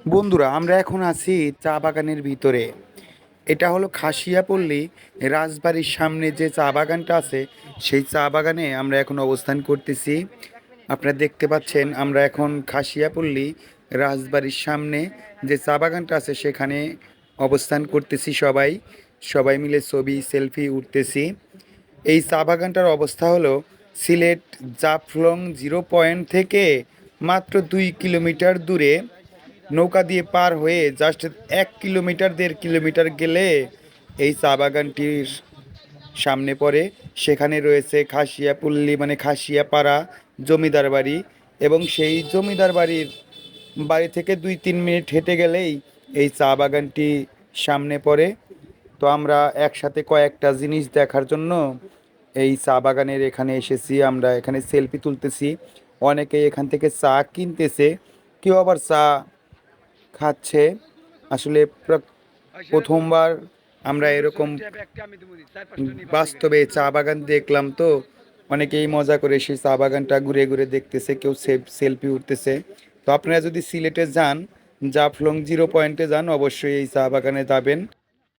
বন্ধুরা, আমরা এখন আছি চা বাগানের ভিতরে। এটা হলো খাসিয়াপল্লী রাজবাড়ির সামনে যে চা বাগানটা আছে, সেই চা বাগানে আমরা এখন অবস্থান করতেছি। আপনারা দেখতে পাচ্ছেন আমরা এখন খাসিয়াপল্লী রাজবাড়ির সামনে যে চা বাগানটা আছে সেখানে অবস্থান করতেছি। সবাই সবাই মিলে ছবি সেলফি উঠতেছি। এই চা বাগানটার অবস্থা হলো সিলেট জাফলং 0 পয়েন্ট থেকে মাত্র 2 কিলোমিটার দূরে। নৌকা দিয়ে পার হয়ে জাস্ট 1 কিলোমিটার 1.5 কিলোমিটার গেলে এই চা বাগানটির সামনে পড়ে। সেখানে রয়েছে খাসিয়াপল্লী মানে খাসিয়াপাড়া জমিদার বাড়ি, এবং সেই জমিদার বাড়ির বাড়ি থেকে 2-3 মিনিট হেঁটে গেলেই এই চা বাগানটি সামনে পড়ে। তো আমরা একসাথে কয়েকটা জিনিস দেখার জন্য এই চা বাগানের এখানে এসেছি। আমরা এখানে সেলফি তুলতেছি, অনেকেই এখান থেকে চা কিনতেছে, কেউ আবার চা খাচ্ছে। আসলে প্রথমবার আমরা এরকম বাস্তবে চা বাগান দেখলাম। তো অনেকেই মজা করে সেই চা বাগানটা ঘুরে ঘুরে দেখতেছে, কেউ সেলফি উঠতেছে। তো আপনারা যদি সিলেটে যান, জাফলং 0 পয়েন্টে যান, অবশ্যই এই চা বাগানে যাবেন।